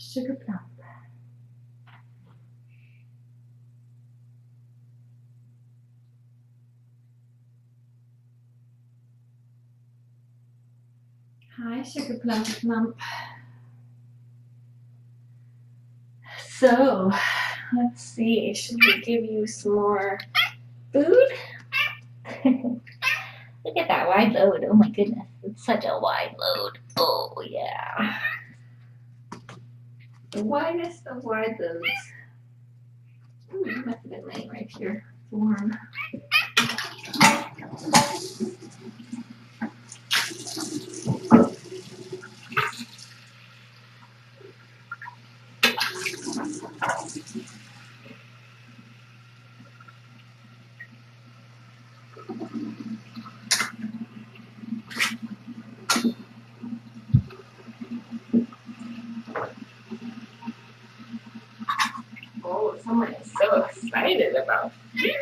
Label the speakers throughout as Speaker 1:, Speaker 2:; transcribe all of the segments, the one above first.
Speaker 1: Sugar plum. Hi, Sugar Plump Plump. So, let's see. Should we give you some more food? Look at that wide load. Oh my goodness. It's such a wide load. Oh, yeah. The widest of wide loads. Ooh, you must have been laying right here. It's warm. Oh, someone is so excited about food.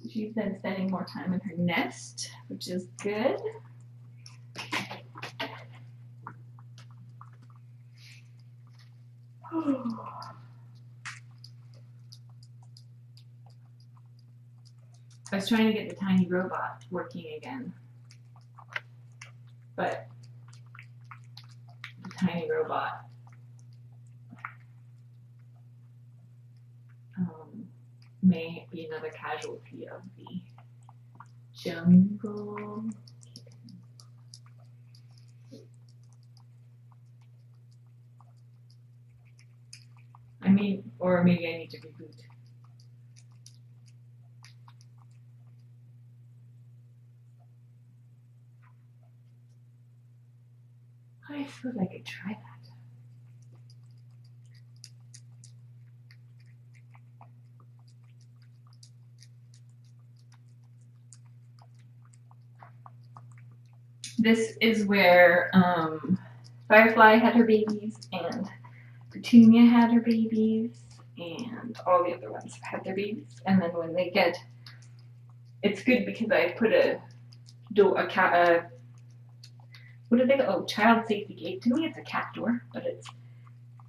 Speaker 1: She's been spending more time in her nest, which is good. I was trying to get the tiny robot working again, but the tiny robot may be another casualty of the jungle. I mean, or maybe I need to reboot. I suppose I could try that. This is where Firefly had her babies, and Petunia had her babies, and all the other ones had their babies. And then when they get, it's good because I put what do they go? Oh, child safety gate. To me, it's a cat door, but it's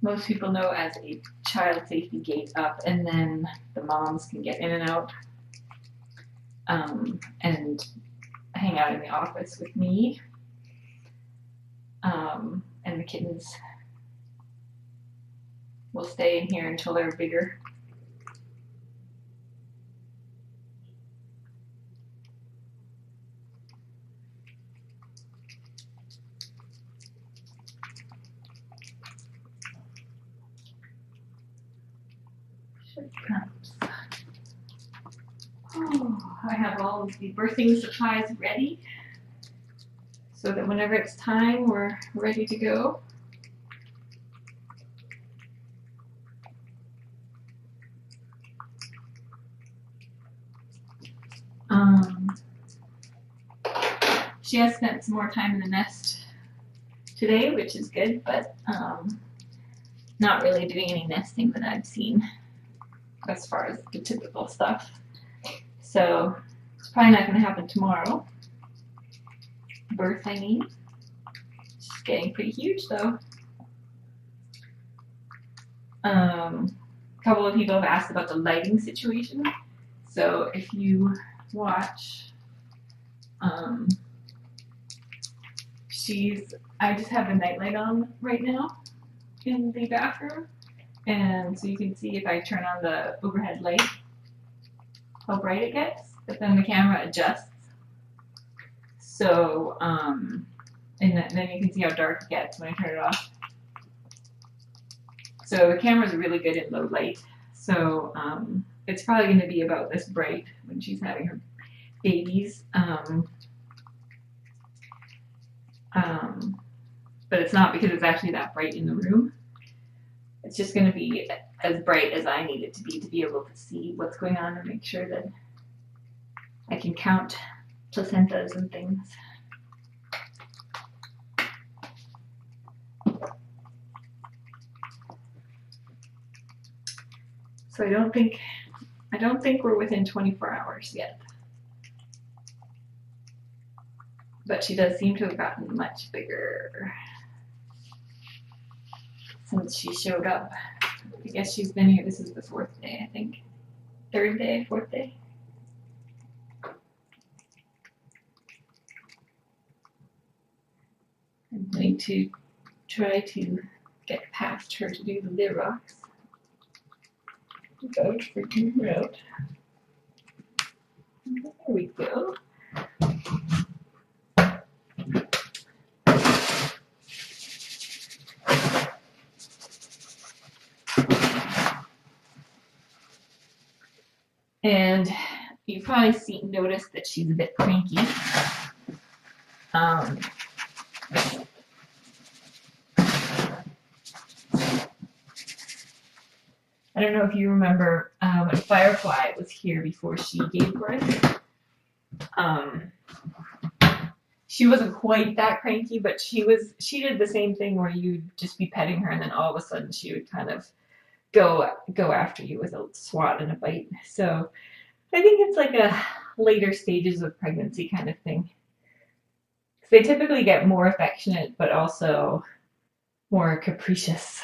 Speaker 1: most people know as a child safety gate up, and then the moms can get in and out, and hang out in the office with me, and the kittens will stay in here until they're bigger. Oh, I have all of the birthing supplies ready so that whenever it's time, we're ready to go. She has spent some more time in the nest today, which is good, but not really doing any nesting that I've seen as far as the typical stuff. So it's probably not going to happen tomorrow. Birth, I mean. She's getting pretty huge, though. A couple of people have asked about the lighting situation. So if you watch, I just have the nightlight on right now in the bathroom. And so you can see if I turn on the overhead light, how bright it gets, but then the camera adjusts. So, and then you can see how dark it gets when I turn it off. So the camera's really good in low light. So it's probably going to be about this bright when she's having her babies. But it's not because it's actually that bright in the room. It's just going to be as bright as I need it to be able to see what's going on and make sure that I can count placentas and things. So I don't think we're within 24 hours yet. But she does seem to have gotten much bigger since she showed up. I guess she's been here. This is the 4th day, I think. 3rd day, 4th day. I'm going to try to get past her to do the lid rocks without freaking her out. There we go. And you probably noticed that she's a bit cranky. I don't know if you remember when Firefly was here before she gave birth. She wasn't quite that cranky, but she did the same thing where you'd just be petting her and then all of a sudden she would kind of go after you with a swat and a bite. So I think it's like a later stages of pregnancy kind of thing. They typically get more affectionate, but also more capricious.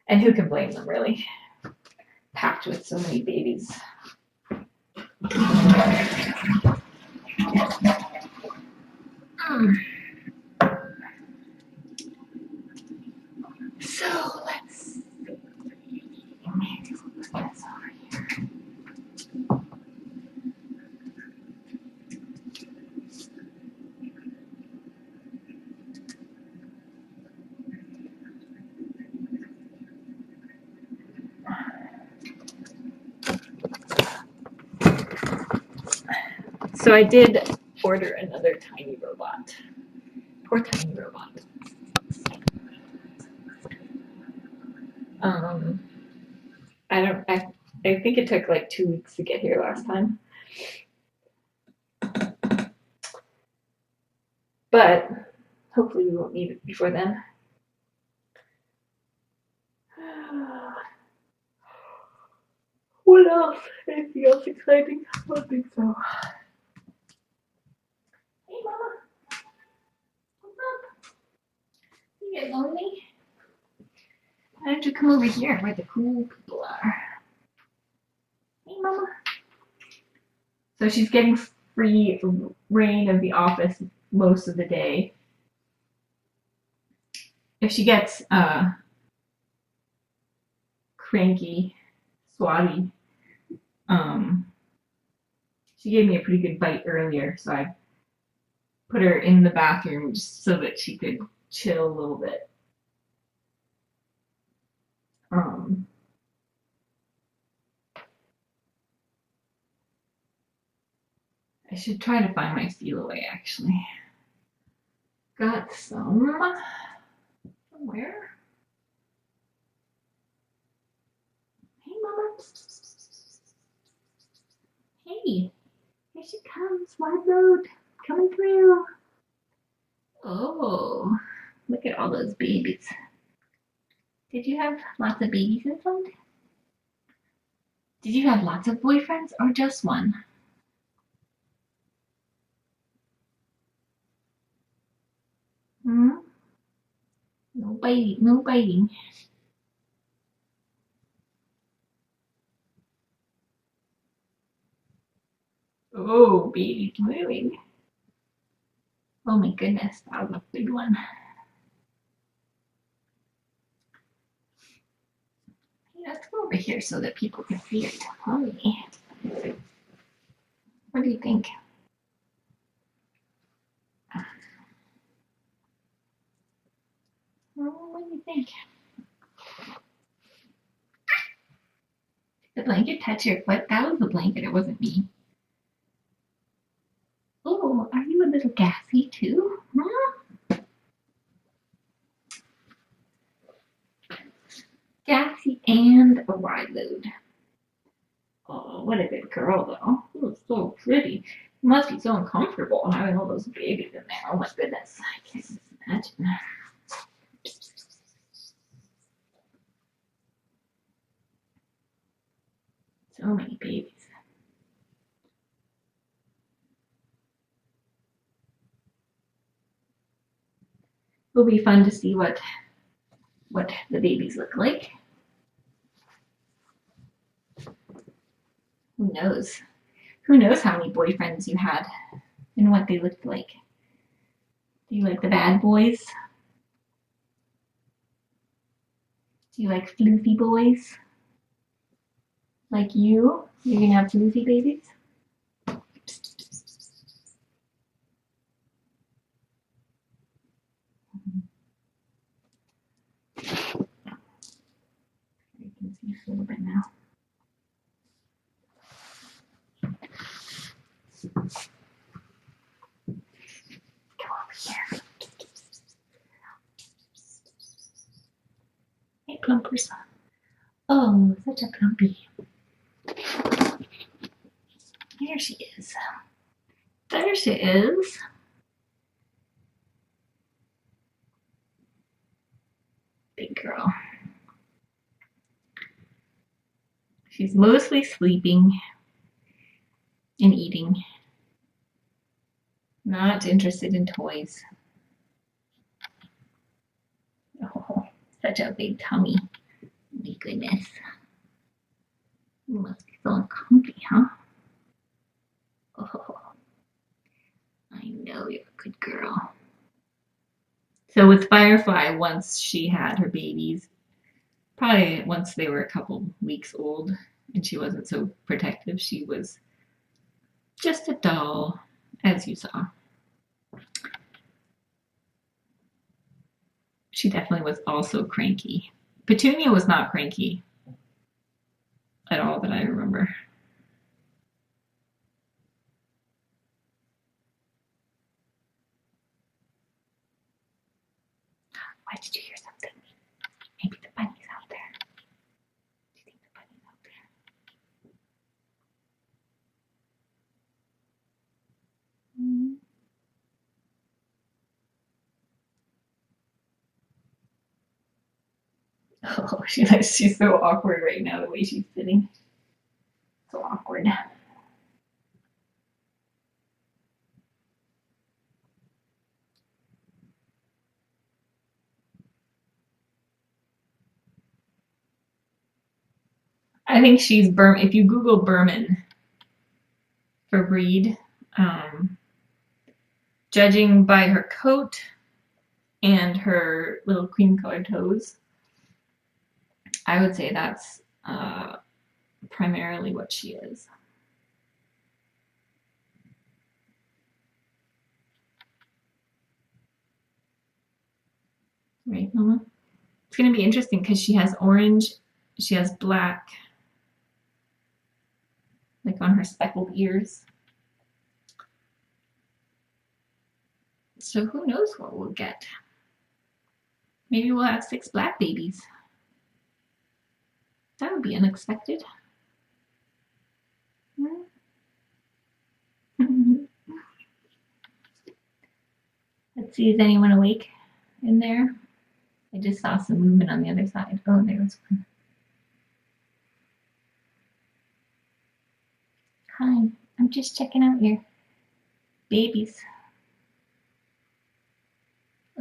Speaker 1: And who can blame them, really? Packed with so many babies. So let's see. Maybe we'll put this over here. So I did order another tiny robot. Poor tiny robot. I think it took like 2 weeks to get here last time. But hopefully we won't need it before then. What else? Anything else exciting? I don't think so. Hey, Mama. What's up? You get lonely? Why don't you come over here where the cool people are? Hey, Mama. So she's getting free reign of the office most of the day. If she gets cranky, swatty, she gave me a pretty good bite earlier, so I put her in the bathroom just so that she could chill a little bit. I should try to find my seal away, actually. Got some somewhere. Hey, Mama. Hey, here she comes. Wide road coming through. Oh, look at all those babies. Did you have lots of babies inside? Did you have lots of boyfriends or just one? No biting, no biting. Oh, baby's moving. Oh my goodness, that was a big one. Hey, let's go over here so that people can see it. Mommy. What do you think? Oh, what do you think? Did the blanket touch your foot? That was the blanket, it wasn't me. Oh, are you a little gassy too? Huh? Gassy and a wide load. Oh, what a good girl, though. It was so pretty. It must be so uncomfortable having all those babies in there. Oh my goodness, I can't just imagine. It'll be fun to see what the babies look like. Who knows? Who knows how many boyfriends you had and what they looked like? Do you like the bad boys? Do you like floofy boys? Like you? You're gonna have floofy babies? You can see a little bit now. Come over here. Hey, plumpers. Oh, such a plumpy. There she is. There she is. Big girl. She's mostly sleeping and eating. Not interested in toys. Oh, such a big tummy. My goodness. You must be feeling comfy, huh? Oh, I know you're a good girl. So with Firefly, once she had her babies, probably once they were a couple weeks old and she wasn't so protective, she was just a doll, as you saw. She definitely was also cranky. Petunia was not cranky at all that I remember. Why did you hear something? Maybe the bunny's out there. Do you think the bunny's out there? Oh, she's so awkward right now, the way she's sitting. So awkward. I think she's Burman. If you Google Burman for breed, judging by her coat and her little cream-colored toes, I would say that's primarily what she is. Right, Mama? It's going to be interesting because she has orange, she has black, like on her speckled ears. So who knows what we'll get? Maybe we'll have 6 black babies. That would be unexpected. Let's see, is anyone awake in there? I just saw some movement on the other side. Oh, there was one. Hi, I'm just checking out your babies.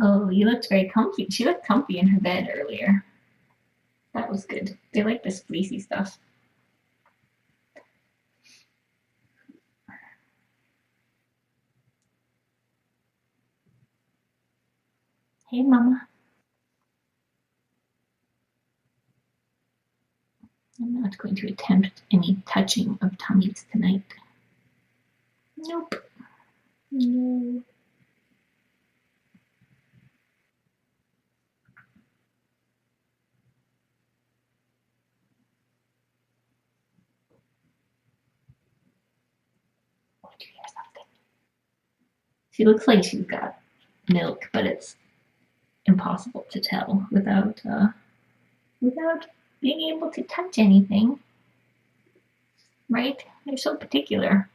Speaker 1: Oh, you looked very comfy. She looked comfy in her bed earlier. That was good. They like this fleecy stuff. Hey, Mama. I'm not going to attempt any touching of tummies tonight. Nope. No. Oh, did you hear something? She looks like she's got milk, but it's impossible to tell without being able to touch anything. Right? They're so particular.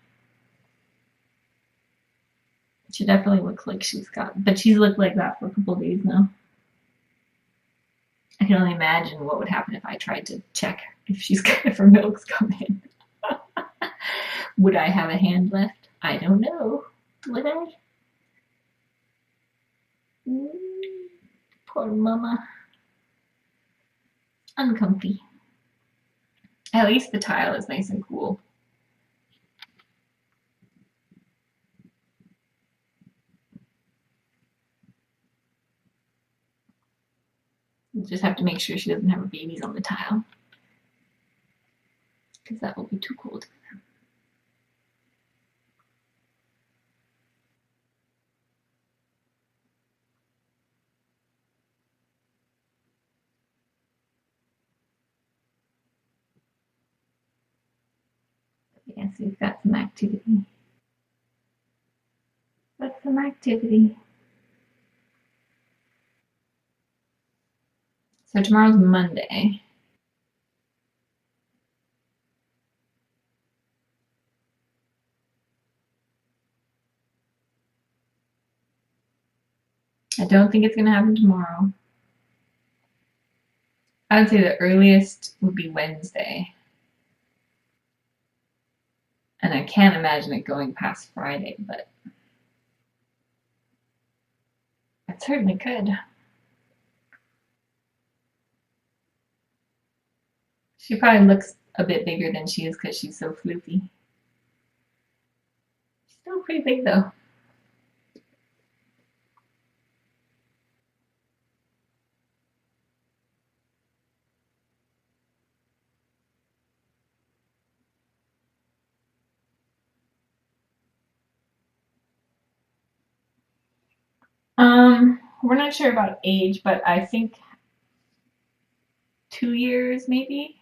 Speaker 1: She definitely looks like she's got, but she's looked like that for a couple days now. I can only imagine what would happen if I tried to check if her milk's come in. Would I have a hand left? I don't know. Would I? Poor mama. Uncomfy. At least the tile is nice and cool. You just have to make sure she doesn't have her babies on the tile, because that will be too cold. Yeah, so we've got some activity. That's some activity. So tomorrow's Monday. I don't think it's going to happen tomorrow. I would say the earliest would be Wednesday. And I can't imagine it going past Friday, but it certainly could. She probably looks a bit bigger than she is because she's so floofy. She's still pretty big though. We're not sure about age, but I think 2 years maybe.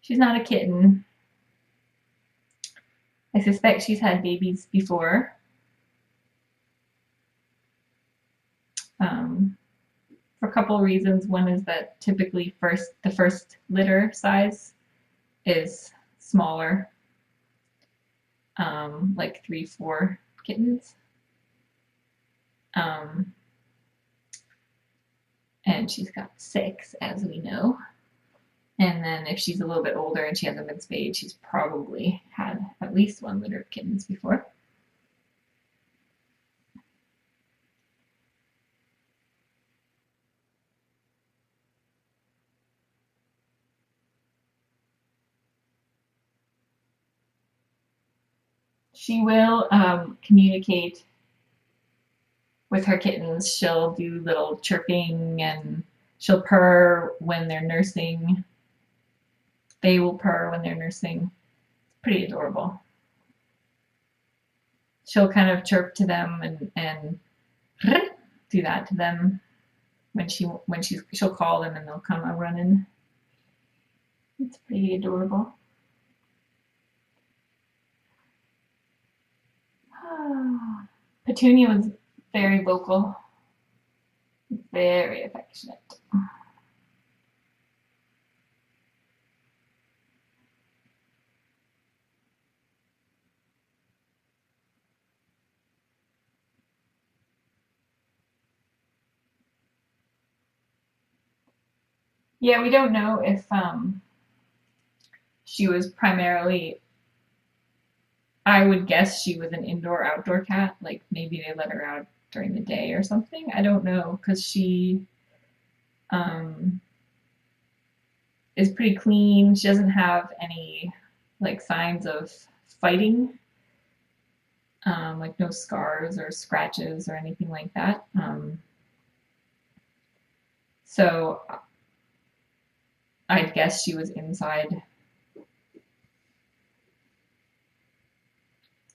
Speaker 1: She's not a kitten. I suspect she's had babies before. For a couple of reasons. One is that typically the first litter size is smaller, like 3-4 kittens. And she's got 6, as we know. And then if she's a little bit older and she hasn't been spayed, she's probably had at least 1 litter of kittens before. She will communicate with her kittens. She'll do little chirping and she'll purr when they're nursing. They will purr when they're nursing. It's pretty adorable. She'll kind of chirp to them and do that to them when she'll call them and they'll come a running. It's pretty adorable. Petunia was very vocal, very affectionate. Yeah, we don't know if she was primarily, I would guess she was an indoor-outdoor cat. Like maybe they let her out during the day or something. I don't know, because she is pretty clean. She doesn't have any like signs of fighting, like no scars or scratches or anything like that. So I'd guess she was inside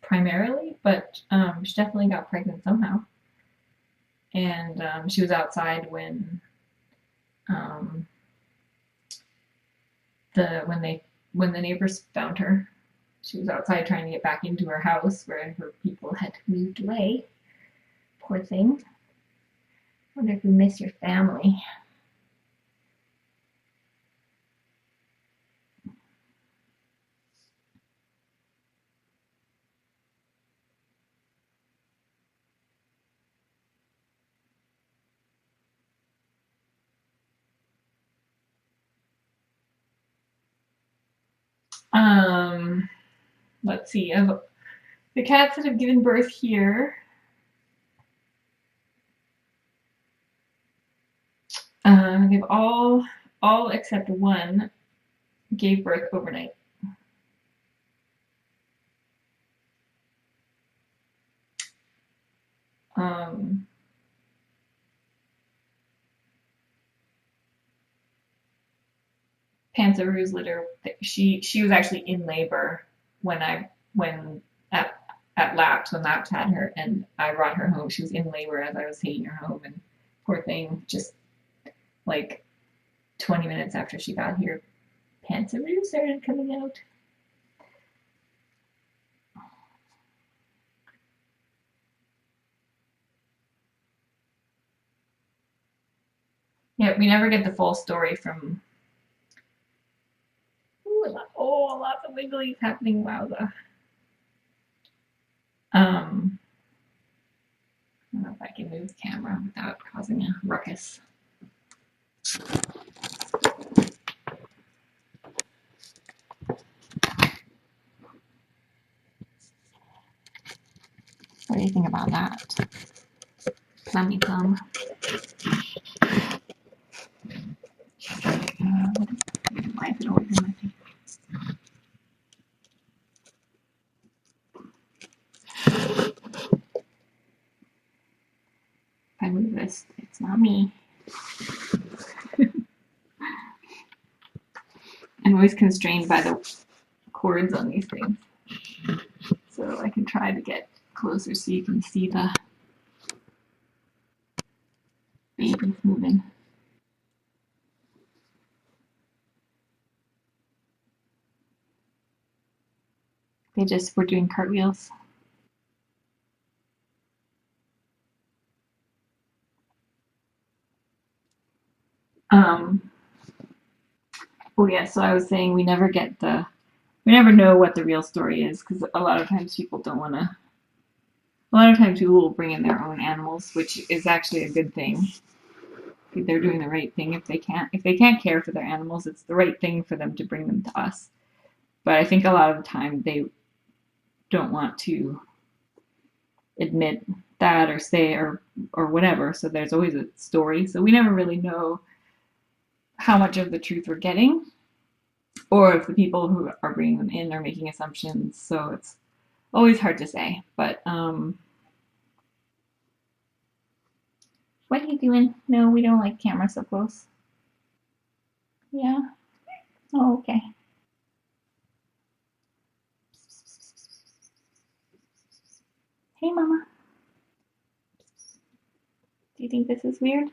Speaker 1: primarily, but she definitely got pregnant somehow. And she was outside when when the neighbors found her. She was outside trying to get back into her house where her people had moved away. Poor thing. Wonder if you miss your family. Let's see. The cats that have given birth here They've all except one gave birth overnight. Pantheroo's litter. She was actually in labor when at Laps when Laps had her, and I brought her home. She was in labor as I was taking her home, and poor thing, just like 20 minutes after she got here, Pantheroo started coming out. Yeah, we never get the full story from. Ooh, lots of wigglies happening. Wowza. I don't know if I can move the camera without causing a ruckus. What do you think about that? Plummy plum. Why is it always in my face? If I move this, it's not me. I'm always constrained by the cords on these things. So I can try to get closer so you can see the babies moving. They just were doing cartwheels. Oh yeah, so I was saying we never know what the real story is, because a lot of times people don't want to. A lot of times people will bring in their own animals, which is actually a good thing. They're doing the right thing. If they can't care for their animals, it's the right thing for them to bring them to us. But I think a lot of the time they don't want to admit that or say or whatever. So there's always a story. So we never really know how much of the truth we're getting, or if the people who are bringing them in are making assumptions. So it's always hard to say. But what are you doing? No, we don't like camera so close. Yeah. Oh, okay. Hey, Mama. Do you think this is weird?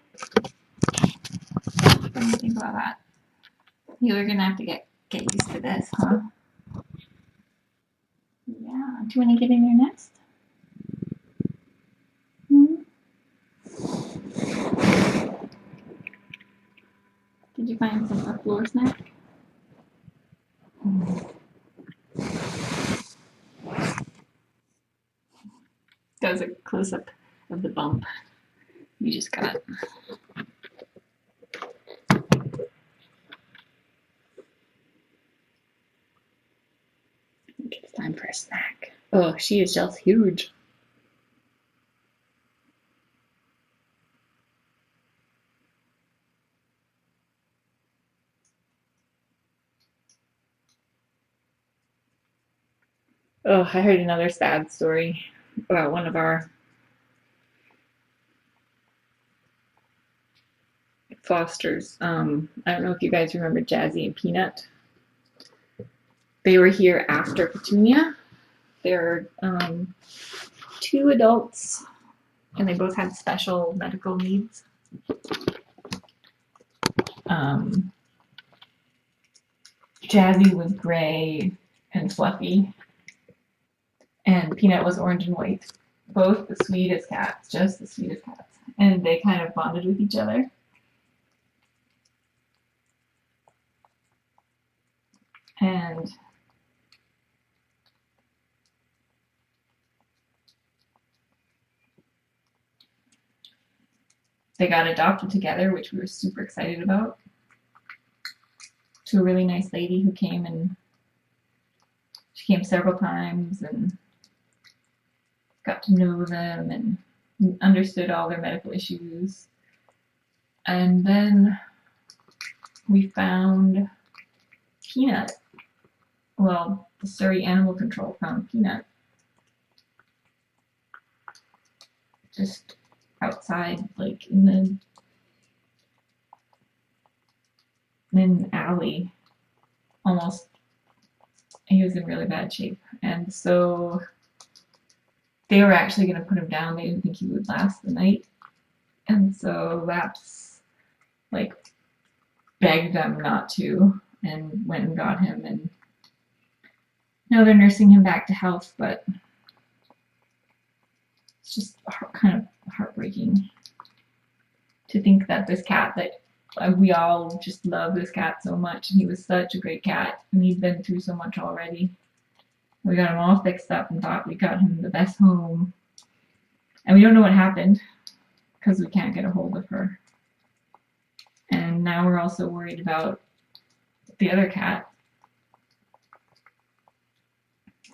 Speaker 1: What do you think about that? You're gonna have to get used to this, huh? Yeah. Do you want to get in your nest? Hmm? Did you find a floor snack? That was a close up of the bump you just got. It's time for a snack. Oh, she is just huge. Oh, I heard another sad story about one of our fosters. I don't know if you guys remember Jazzy and Peanut. They were here after Petunia. They're 2 adults, and they both had special medical needs. Jazzy was gray and fluffy, and Peanut was orange and white. Both the sweetest cats, just the sweetest cats. And they kind of bonded with each other. And they got adopted together, which we were super excited about, to a really nice lady who came, and she came several times and got to know them and understood all their medical issues. And then we found Peanut. Well, the Surrey Animal Control found Peanut just outside, like in an alley, almost. He was in really bad shape, and so they were actually going to put him down. They didn't think he would last the night, and so Laps like begged them not to, and went and got him, and now they're nursing him back to health, but it's just kind of heartbreaking to think that this cat that we all just love this cat so much, and he was such a great cat, and he'd been through so much already. We got him all fixed up and thought we got him the best home, and we don't know what happened because we can't get a hold of her. And now we're also worried about the other cat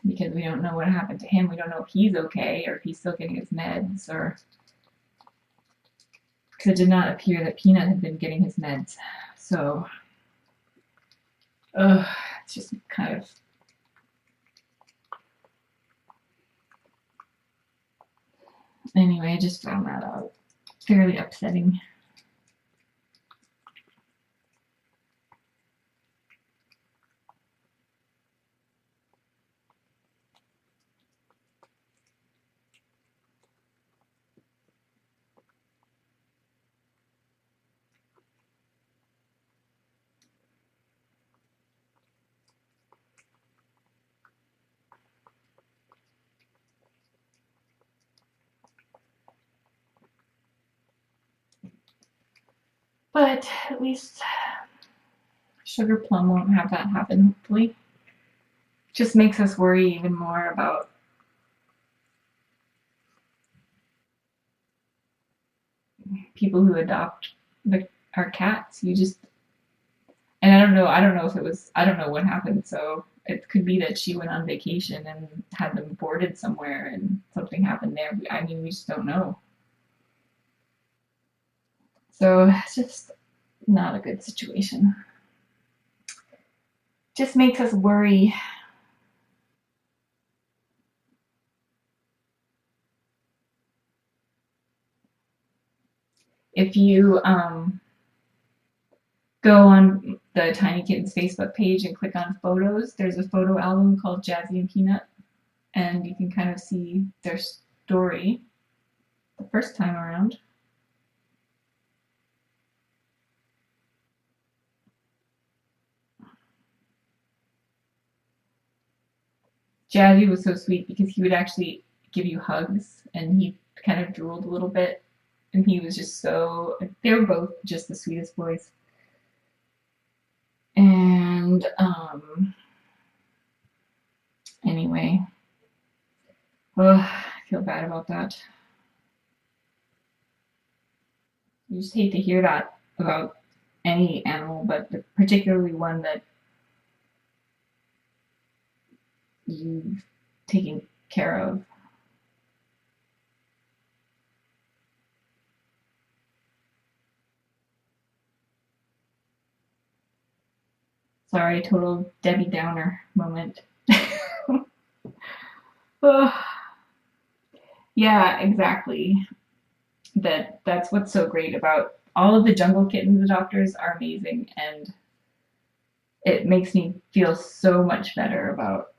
Speaker 1: because we don't know what happened to him. We don't know if he's okay or if he's still getting his meds, or because it did not appear that Peanut had been getting his meds. So, it's just kind of anyway. I just found that out. Fairly upsetting. But at least Sugar Plum won't have that happen, hopefully. Just makes us worry even more about people who adopt our cats. And I don't know if it was, I don't know what happened. So it could be that she went on vacation and had them boarded somewhere and something happened there. I mean, we just don't know. So it's just not a good situation. Just makes us worry. If you go on the Tiny Kittens Facebook page and click on photos, there's a photo album called Jazzy and Peanut, and you can kind of see their story the first time around. Jazzy was so sweet because he would actually give you hugs, and he kind of drooled a little bit, and he was just so, they were both just the sweetest boys. And anyway, I feel bad about that. You just hate to hear that about any animal, but particularly one that you've taken care of. Sorry, total Debbie Downer moment. Yeah, exactly. That's what's so great about all of the Jungle Kittens adopters are amazing, and it makes me feel so much better about,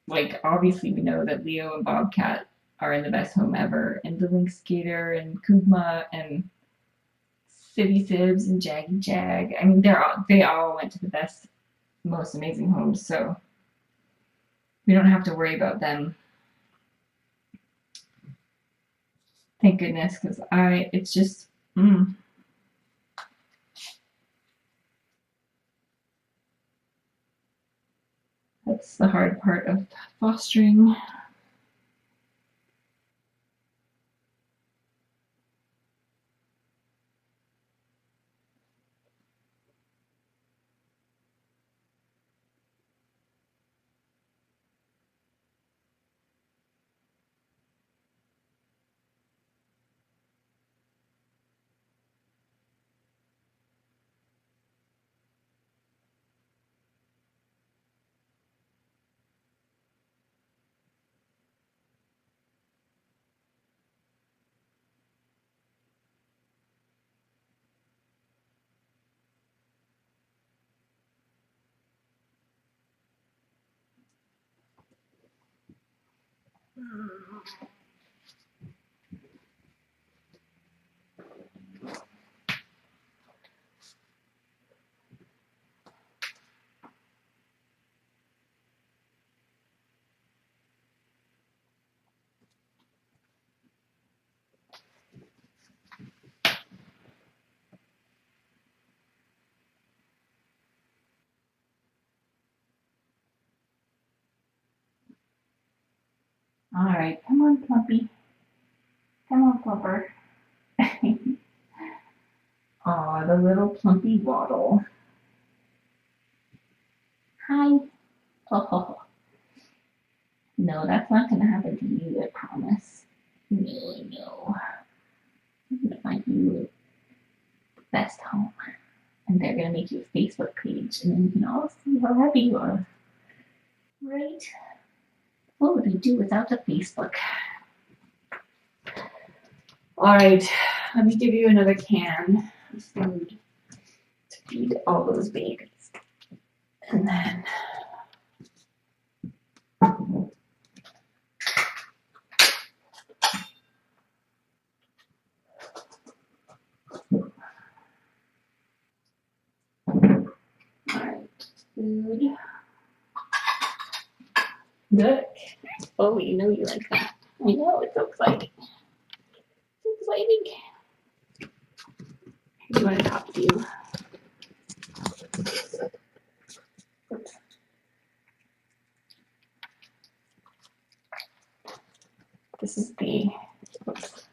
Speaker 1: like, obviously we know that Leo and Bobcat are in the best home ever, and the Lynx Gator and Kugma and City Sibs and Jaggy Jag. I mean, they all went to the best, most amazing homes, so we don't have to worry about them. Thank goodness, because it's just, that's the hard part of fostering. All right, come on, Plumpy. Come on, Plumper. Aw, the little Plumpy waddle. Hi. Oh, no, that's not gonna happen to you, I promise. No, no. I'm gonna find you the best home. And they're gonna make you a Facebook page, and then you can all see how happy you are. Right? What would we do without the Facebook? All right, let me give you another can of food to feed all those babies. And then alright, food. Look. Oh, you know you like that. I know, it's so exciting. It's exciting. Here's what I got for you. Oops. This is the, oops,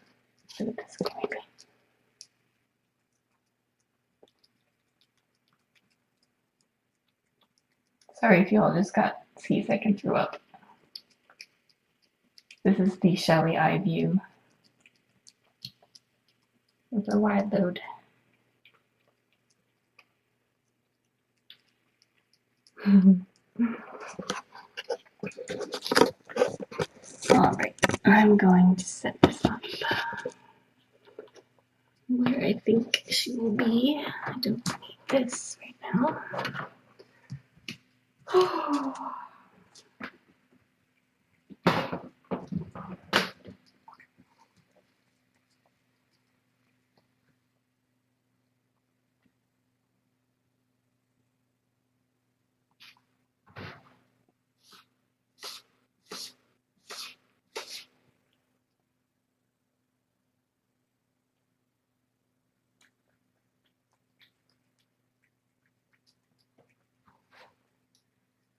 Speaker 1: look at this maybe. Sorry if you all just got, see a second threw up. This is the Shelly eye view. With a wide load. Alright, I'm going to set this up where I think she will be. I don't need this right now.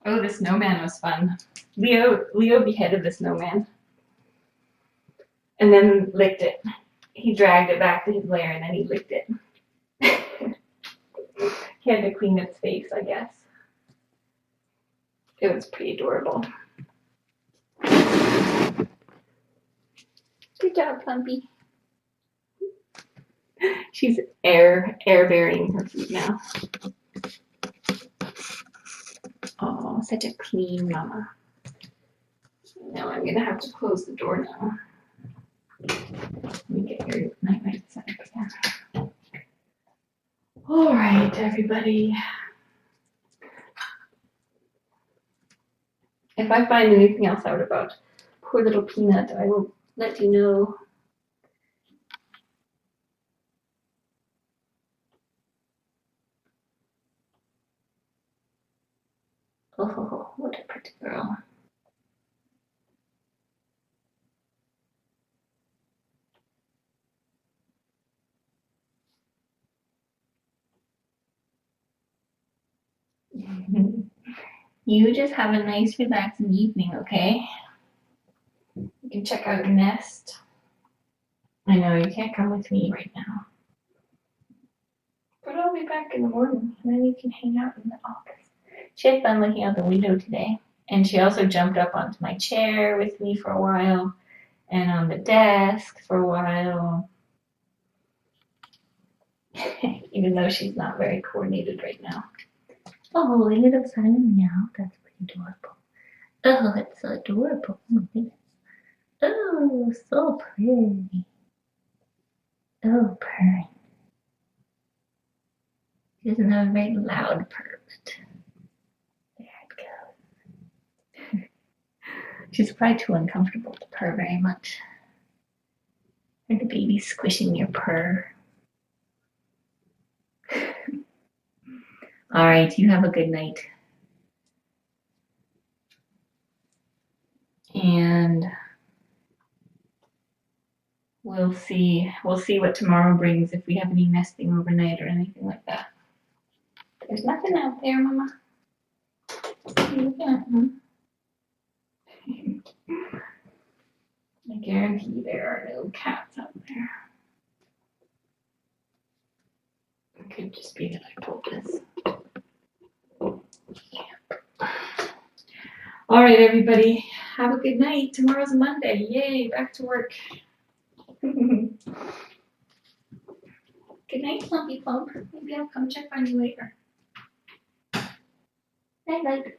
Speaker 1: Oh, the snowman was fun. Leo beheaded the snowman and then licked it. He dragged it back to his lair and then he licked it. He had to clean its face, I guess. It was pretty adorable. Good job, Plumpy. She's air bearing her food now. Oh, such a clean mama. Now I'm gonna have to close the door now. Let me get your night set up again. All right, everybody. If I find anything else out about poor little Peanut, I will let you know. Oh, what a pretty girl. You just have a nice, relaxing evening, okay? You can check out your nest. I know you can't come with me right now. But I'll be back in the morning, and then you can hang out in the office. She had fun looking out the window today. And she also jumped up onto my chair with me for a while, and on the desk for a while. Even though she's not very coordinated right now. Oh, a little silent meow. That's pretty adorable. Oh, that's so adorable. Oh, my goodness. Oh, so pretty. Oh, purring. She doesn't have a very loud purr, but there it goes. She's probably too uncomfortable to purr very much. Or the baby squishing your purr. All right, you have a good night. And we'll see what tomorrow brings, if we have any nesting overnight or anything like that. There's nothing out there, Mama. What are you looking at, huh? I guarantee there are no cats out there. It could just be that I pulled this. All right, everybody. Have a good night. Tomorrow's Monday. Yay, back to work. Good night, Plumpy Plump. Maybe I'll come check on you later. Night, night.